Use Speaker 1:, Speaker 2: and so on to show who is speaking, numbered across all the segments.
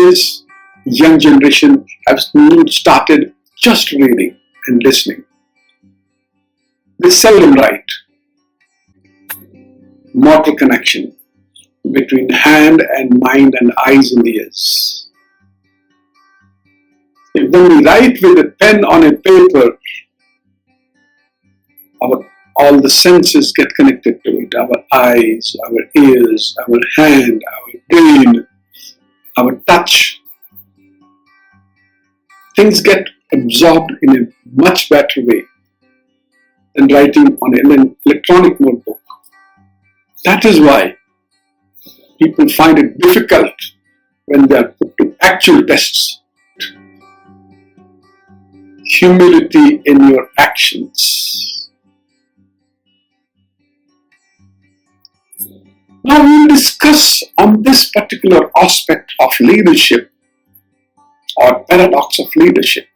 Speaker 1: Today's young generation have started just reading and listening. They seldom write. Mortal connection between hand and mind and eyes and ears. When we write with a pen on a paper, all the senses get connected to it. Our eyes, our ears, our hand, our brain, our touch. Things get absorbed in a much better way than writing on an electronic notebook. That is why people find it difficult when they are put to actual tests. Humility in your actions. Now we will discuss on this particular aspect of leadership or paradox of leadership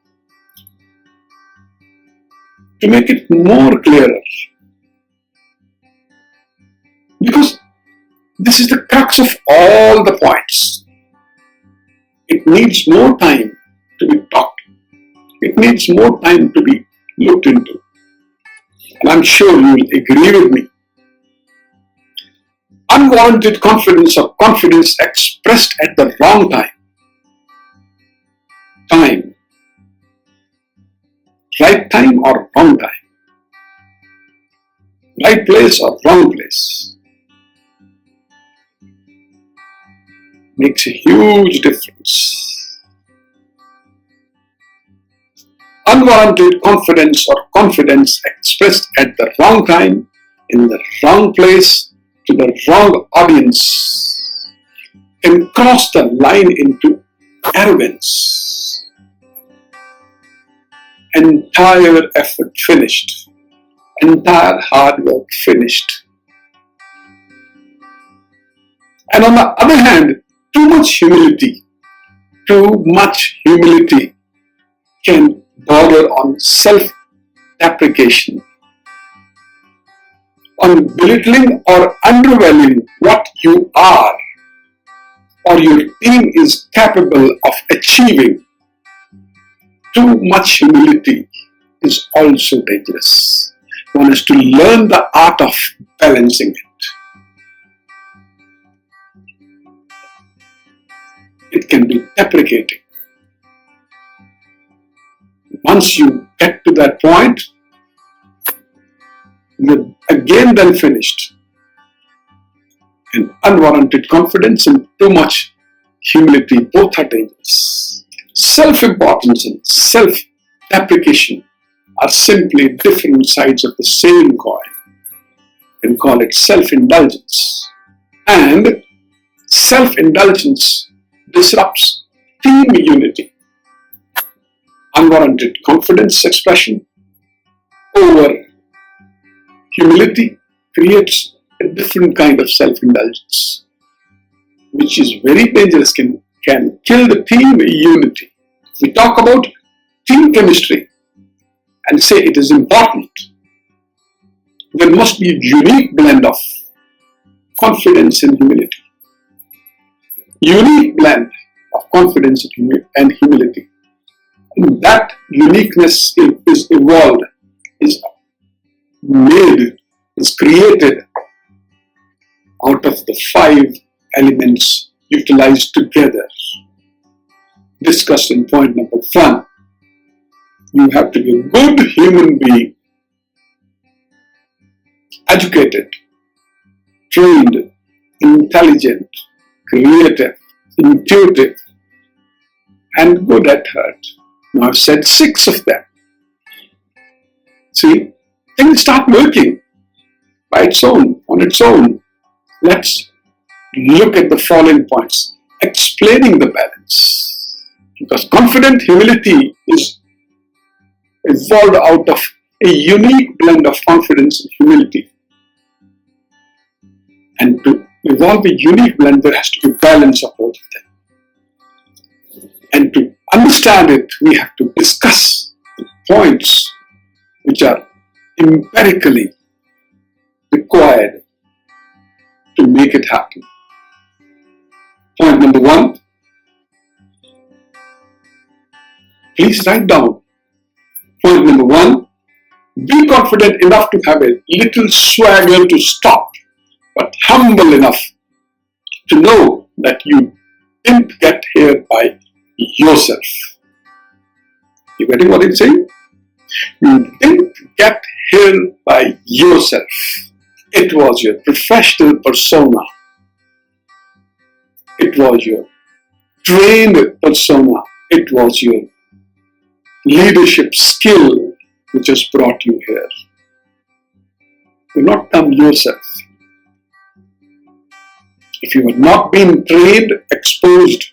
Speaker 1: to make it more clearer. Because this is the crux of all the points. It needs more time to be talked. It needs more time to be looked into. And I'm sure you will agree with me. Unwarranted confidence or confidence expressed at the wrong time. Time. Right time or wrong time. Right place or wrong place. Makes a huge difference. Unwarranted confidence or confidence expressed at the wrong time, in the wrong place, to the wrong audience, can cross the line into arrogance. Entire effort finished. Entire hard work finished. And on the other hand, too much humility can border on self-deprecation, on belittling or undervaluing what you are or your team is capable of achieving. Too much humility is also dangerous. One has to learn the art of balancing it. It can be deprecating. Once you get to that point, you're again then finished. And unwarranted confidence and too much humility both are dangerous. Self-importance and self-deprecation are simply different sides of the same coin. You can call it self-indulgence. And self-indulgence disrupts team unity. Unwarranted confidence expression over humility creates a different kind of self-indulgence, which is very dangerous, can kill the team unity. We talk about team chemistry and say it is important. There must be a unique blend of confidence and humility. Unique blend of confidence and humility. And that uniqueness is evolved, is made, is created out of the 5 elements utilized together. Discussed in point number 1. You have to be a good human being, educated, trained, intelligent, creative, intuitive, and good at heart. Now I've said 6 of them. See, things start working by its own, on its own. Let's look at the following points, explaining the balance. Because confident humility is evolved out of a unique blend of confidence and humility. And to evolve a unique blend, there has to be balance of both of them. And to understand it, we have to discuss the points which are empirically required to make it happen. Point number 1, Please write down. Point number 1, be confident enough to have a little swagger to stop, but humble enough to know that you didn't get here by yourself. You getting what I'm saying? You didn't get here by yourself. It was your professional persona. It was your trained persona. It was your leadership skill which has brought you here. You not come yourself. If you had not been trained, exposed,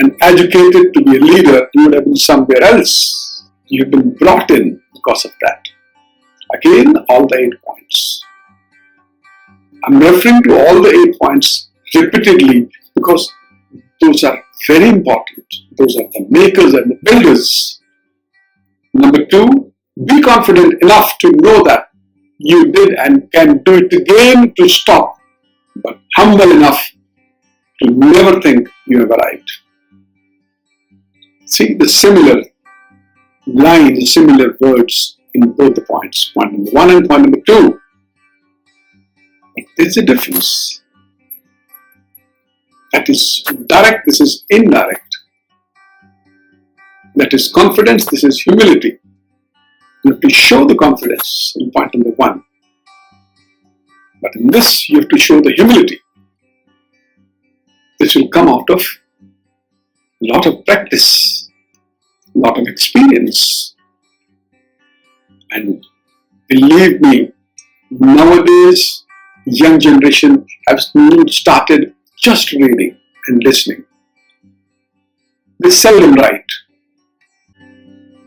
Speaker 1: and educated to be a leader, you would have been somewhere else. You've been brought in because of that. Again, all the 8 points. I'm referring to all the 8 points repeatedly because those are very important. Those are the makers and the builders. Number 2, be confident enough to know that you did and can do it again to stop, but humble enough to never think you have arrived. See the similar lines, similar words in both the points. Point number 1 and point number 2. But there's a difference. That is direct, this is indirect. That is confidence, this is humility. You have to show the confidence in point number 1. But in this, you have to show the humility. This will come out of a lot of practice, a lot of experience. And believe me, nowadays, young generation has started just reading and listening. They seldom write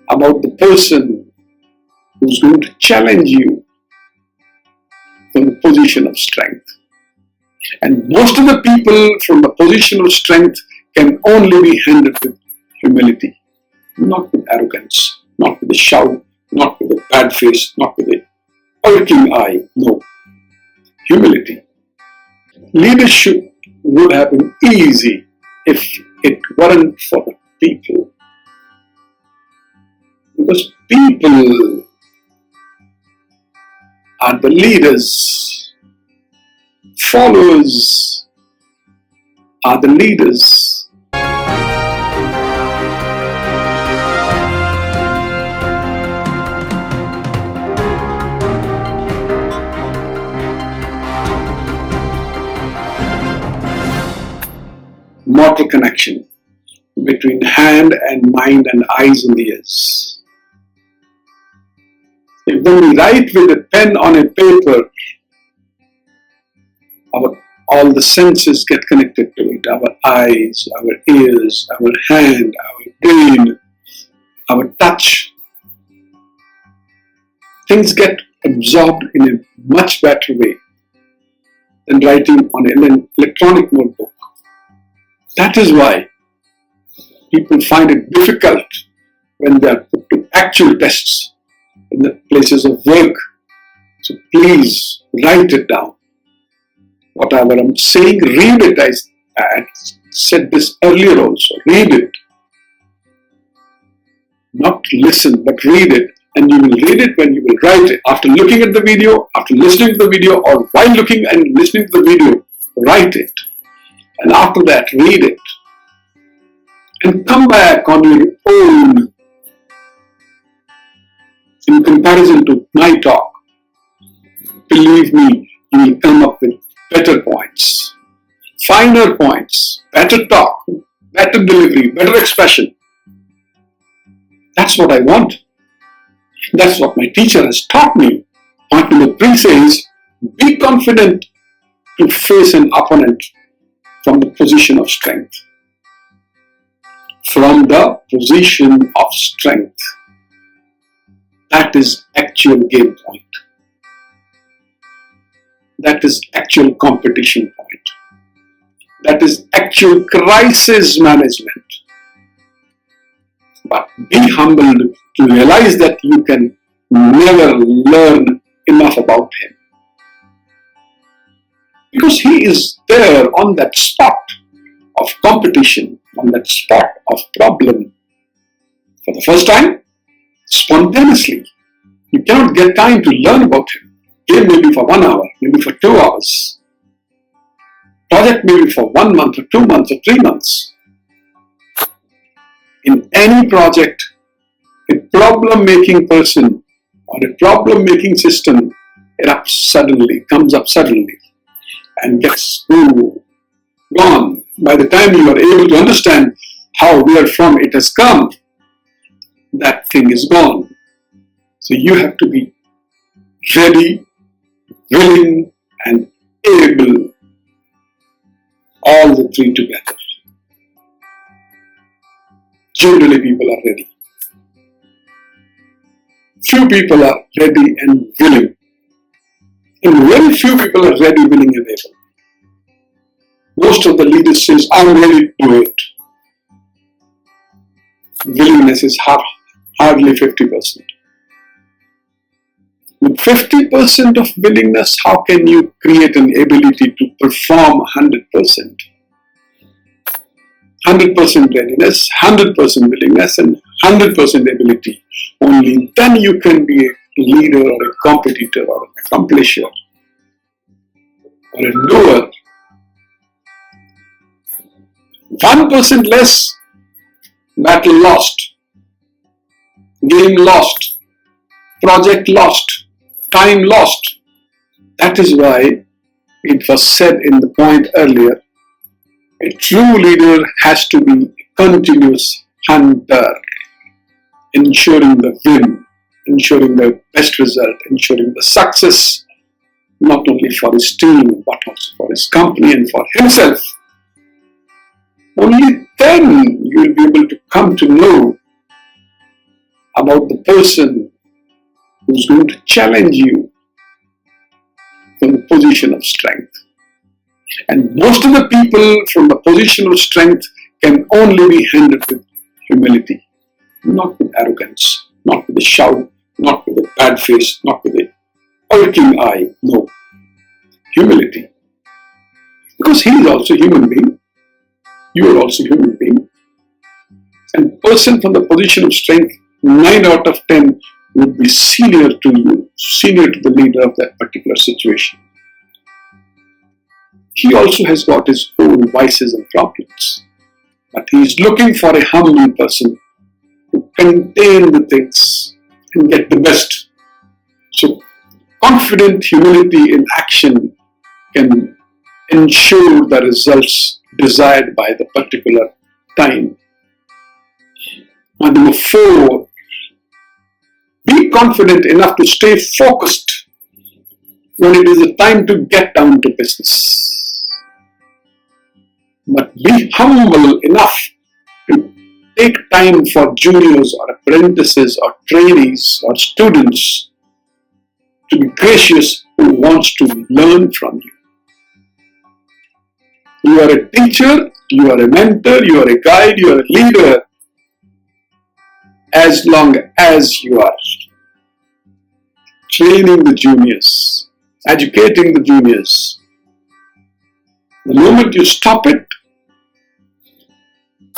Speaker 1: about the person who's going to challenge you from the position of strength. And most of the people from the position of strength can only be handled with humility, not with arrogance, not with a shout, not with a bad face, not with a bulking eye. No, humility. Leadership would have been easy if it weren't for the people. Because people are the leaders, followers are the leaders. Mortal connection between hand and mind and eyes and ears. When we write with a pen on a paper, all the senses get connected to it. Our eyes, our ears, our hand, our brain, our touch. Things get absorbed in a much better way than writing on an electronic notebook. That is why people find it difficult when they are put to actual tests in the places of work. So please write it down. Whatever I'm saying, read it. I said this earlier also. Read it. Not listen, but read it. And you will read it when you will write it. After looking at the video, after listening to the video, or while looking and listening to the video, write it. And after that, read it. And come back on your own in comparison to my talk. Believe me, you will come up with better points, finer points, better talk, better delivery, better expression. That's what I want. That's what my teacher has taught me. Point number 3 says, be confident to face an opponent from the position of strength. From the position of strength. That is actual game point. That is actual competition point. That is actual crisis management. But be humbled to realize that you can never learn enough about him. Because he is there on that spot of competition, on that spot of problem, for the first time, spontaneously. You cannot get time to learn about him. Game may be for 1 hour, maybe for 2 hours. Project may be for 1 month or 2 months or 3 months. In any project, a problem-making person or a problem-making system erupts suddenly, comes up suddenly, and gets gone. By the time you are able to understand where from it has come, that thing is gone. So you have to be ready, willing, and able, all the three together. Generally, people are ready. Few people are ready and willing. And very few people are ready, willing, and able. Most of the leaders say, I'm ready to do it. Willingness is hardly 50%. With 50% of willingness, how can you create an ability to perform 100%? 100% readiness, 100% willingness, and 100% ability. Only then you can be a leader or a competitor or an accomplisher or a doer. 1% less, battle lost, game lost, project lost, time lost. That is why it was said in the point earlier, a true leader has to be a continuous hunter, ensuring the win, ensuring the best result, ensuring the success, not only for his team, but also for his company and for himself. Only then you will be able to come to know about the person who's going to challenge you from the position of strength. And most of the people from the position of strength can only be handled with humility, not with arrogance, not with a shout, not with a bad face, not with a irking eye. No, humility. Because he is also a human being. You are also a human being. And person from the position of strength, 9 out of 10 would be senior to you, senior to the leader of that particular situation. He also has got his own vices and problems. But he is looking for a humble person to contain the things and get the best. So, confident humility in action can ensure the results desired by the particular time. And number 4, be confident enough to stay focused when it is a time to get down to business. But be humble enough to take time for juniors or apprentices or trainees or students to be gracious who wants to learn from you. You are a teacher, you are a mentor, you are a guide, you are a leader as long as you are training the juniors, educating the juniors. The moment you stop it,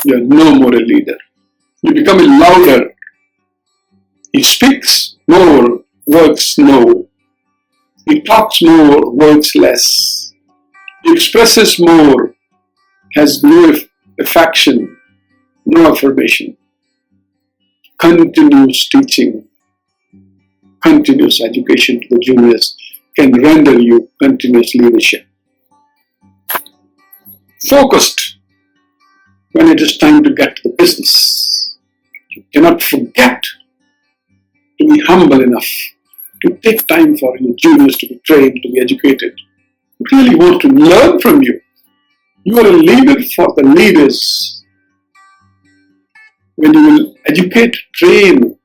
Speaker 1: you are no more a leader. You become a louder. He speaks more, works no. He talks more, works less. He expresses more, has no affection, no affirmation. Continuous teaching, continuous education to the juniors can render you continuous leadership. Focused when it is time to get to the business. You cannot forget to be humble enough to take time for your juniors to be trained, to be educated, who really want to learn from you. You are a leader for the leaders. When you will educate, train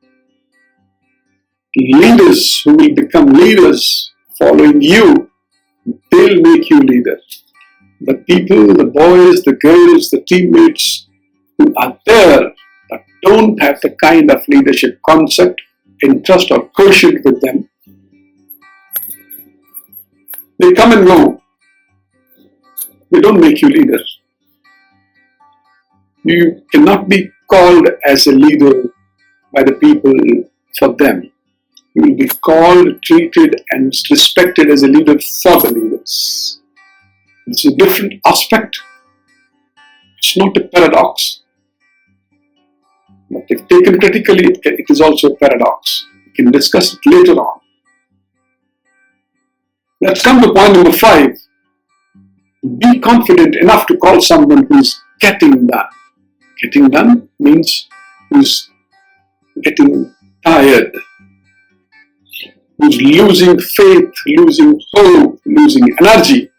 Speaker 1: leaders who will become leaders following you, they'll make you leader. The people, the boys, the girls, the teammates who are there but don't have the kind of leadership concept, interest or quotient with them, they come and go. They don't make you leader. You cannot be called as a leader by the people for them. You will be called, treated, and respected as a leader for the leaders. It's a different aspect. It's not a paradox. But if taken critically, it is also a paradox. We can discuss it later on. Let's come to point number 5. Be confident enough to call someone who is getting done. Getting done means who's getting tired, who's losing faith, losing hope, losing energy.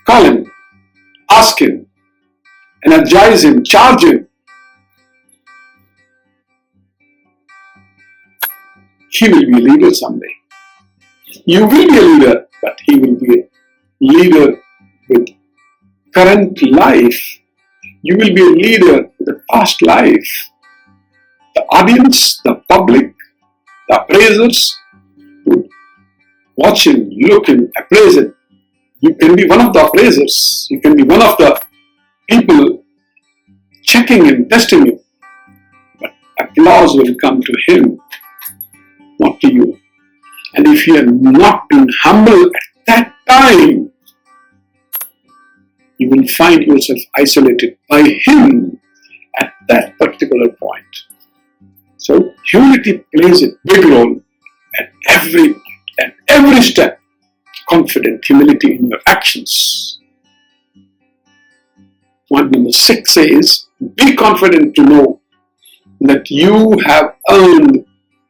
Speaker 1: Call him, ask him, energize him, charge him. He will be a leader someday. You will be a leader, but he will be a leader with current life. You will be a leader with a past life. The audience, the public, the appraisers would watch him, look him, appraise him. You can be one of the appraisers. You can be one of the people checking him, testing him. But applause will come to him, not to you. And if you have not been humble at that time, you will find yourself isolated by him at that particular point. So humility plays a big role at every step. Confident humility in your actions. Point number 6 says, be confident to know that you have earned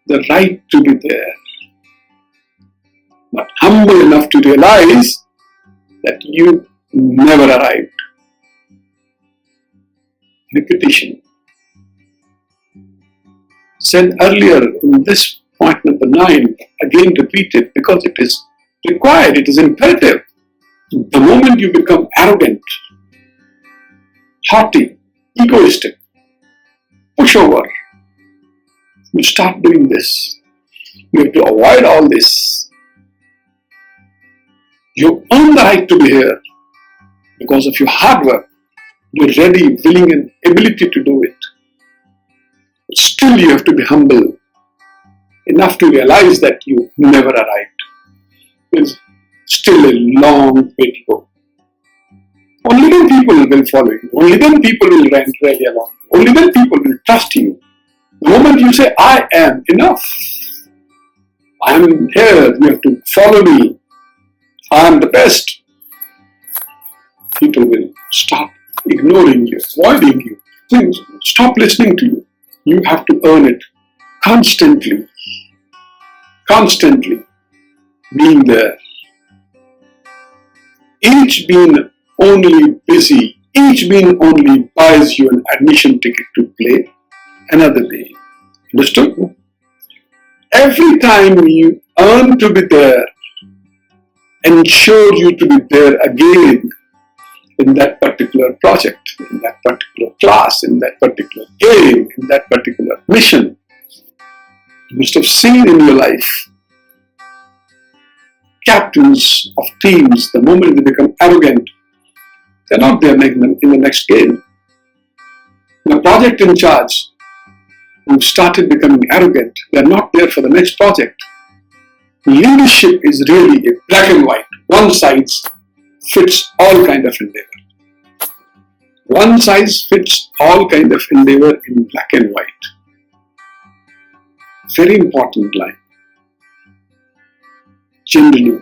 Speaker 1: the right to be there, but humble enough to realize that you never arrived. Repetition. Said earlier in this point number 9, again repeated because it is required, it is imperative. The moment you become arrogant, haughty, egoistic, pushover, you start doing this. You have to avoid all this. You earn the right to be here because of your hard work. You're ready, willing, and ability to do it. But still, you have to be humble enough to realize that you never arrived. There's still a long way to go. Only then people will follow you. Only then people will rally along. Only then people will trust you. The moment you say, I am enough, I am here, you have to follow me, I am the best, people will stop ignoring you, avoiding you, stop listening to you. You have to earn it constantly, being there. Each being only busy, each being only buys you an admission ticket to play another day. Understood? Every time you earn to be there, ensure you to be there again in that particular project, in that particular class, in that particular game, in that particular mission. You must have seen in your life captains of teams, the moment they become arrogant, they're not there in the next game. The project in charge, who started becoming arrogant, they're not there for the next project. Leadership is really a black and white. One size fits all kind of endeavor. One size fits all kind of endeavor in black and white. Very important line. Generally,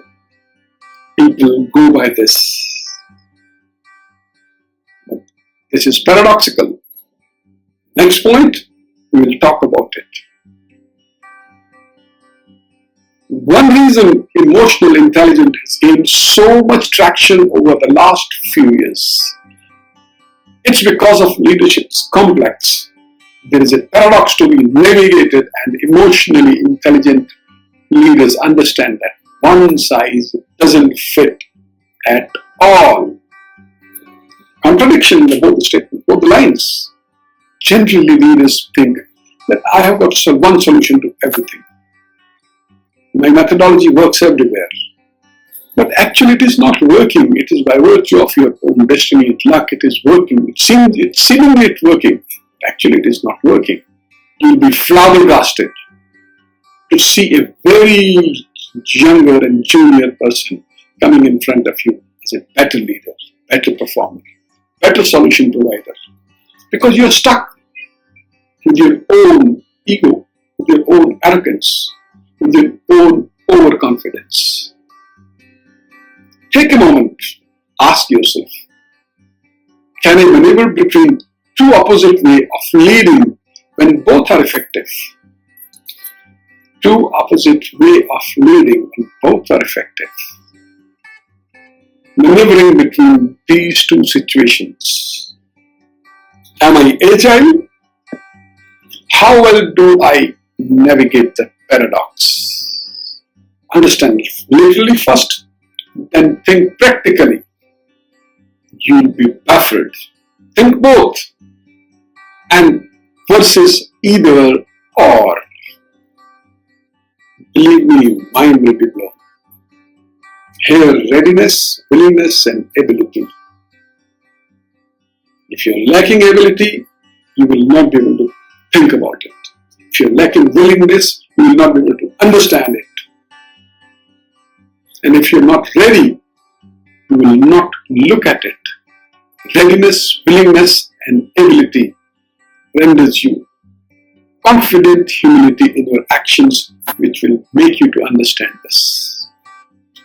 Speaker 1: people go by this. This is paradoxical. Next point, we will talk about it. One reason emotional intelligence has gained so much traction over the last few years, it's because of leadership's complex. There is a paradox to be navigated, and emotionally intelligent leaders understand that one size doesn't fit at all. Contradiction in both the statements, both the lines. Generally, leaders think that I have got one solution to everything. My methodology works everywhere. But actually it is not working. It is by virtue of your own destiny and luck it is working. It's seemingly it's working. Actually it is not working. You'll be flabbergasted to see a very younger and junior person coming in front of you as a better leader, better performer, better solution provider. Because you're stuck with your own ego, with your own arrogance, with your own overconfidence. Take a moment, ask yourself, can I maneuver between two opposite ways of leading when both are effective? Two opposite ways of leading when both are effective. Maneuvering between these two situations. Am I agile? How well do I navigate the paradox? Understand literally first, then think practically. You'll be baffled. Think both and versus either or. Believe me, mind will be blown. Here, readiness, willingness, and ability. If you're lacking ability, you will not be able to think about it. If you're lacking willingness, you will not be able to understand it. And if you're not ready, you will not look at it. Readiness, willingness, and ability renders you confident humility in your actions, which will make you to understand this.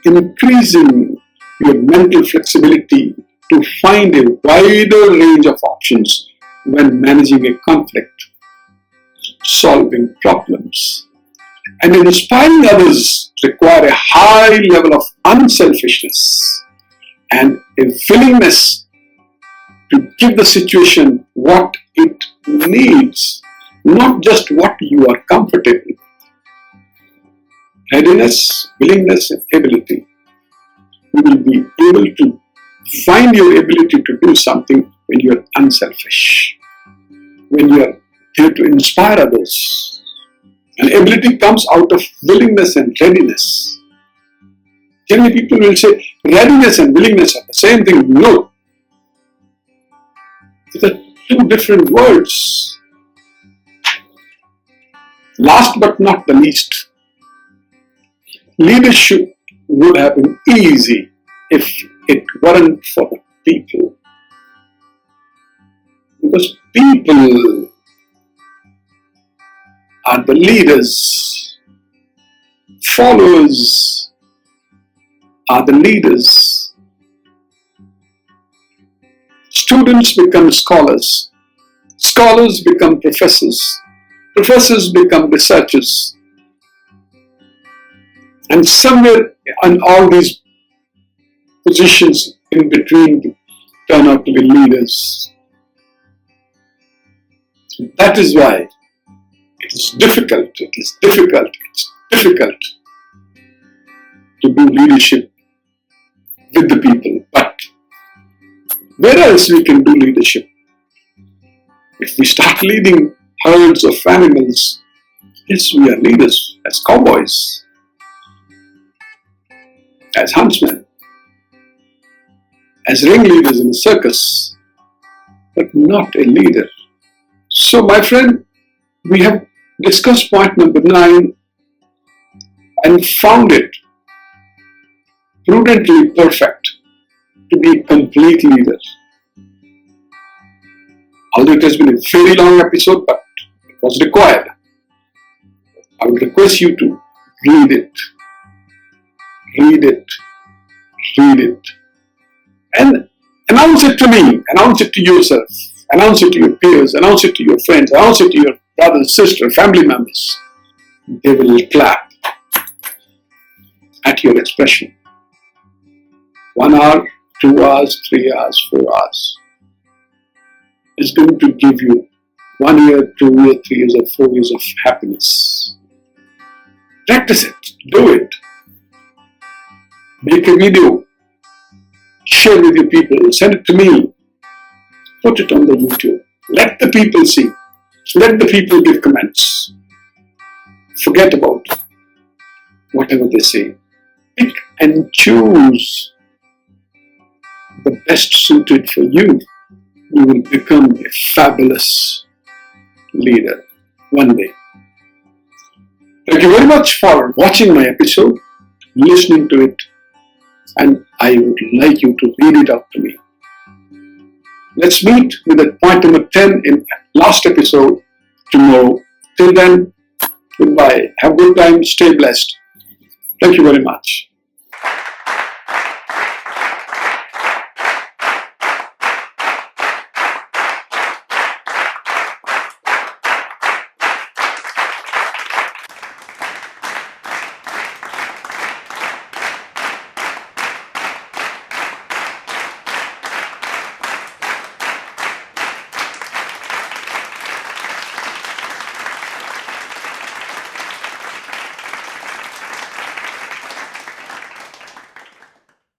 Speaker 1: Increasing your mental flexibility to find a wider range of options when managing a conflict, solving problems, and inspiring others require a high level of unselfishness and a willingness to give the situation what it needs, not just what you are comfortable with. Readiness, willingness, and ability. You will be able to find your ability to do something when you are unselfish, when you are there to inspire others. And ability comes out of willingness and readiness. Generally, people will say readiness and willingness are the same thing. No. These are two different words. Last but not the least, leadership would have been easy if it weren't for the people. Because people are the leaders. Followers are the leaders. Students become scholars. Scholars become professors. Professors become researchers. And somewhere on all these positions in between turn out to be leaders. That is why it's difficult to do leadership with the people. But where else we can do leadership? If we start leading herds of animals, yes, we are leaders as cowboys, as huntsmen, as ringleaders in a circus, but not a leader. So, my friend, we have discussed point number 9 and found it prudently perfect to be a complete leader. Although it has been a very long episode, but it was required. I would request you to read it, and announce it to me, announce it to yourself, announce it to your peers, announce it to your friends, announce it to your brothers, sisters, family members. They will clap at your expression. 1 hour, 2 hours, 3 hours, 4 hours is going to give you 1 year, 2 years, 3 years, or 4 years of happiness. Practice it, do it. Make a video, share with your people, send it to me, put it on the YouTube. Let the people see. Let the people give comments. Forget about whatever they say. Pick and choose the best suited for you. You will become a fabulous leader. one day. Thank you very much for watching my episode, listening to it, and I would like you to read it out to me. Let's meet with that point number 10 in last episode tomorrow. Till then, goodbye. Have a good time. Stay blessed. Thank you very much.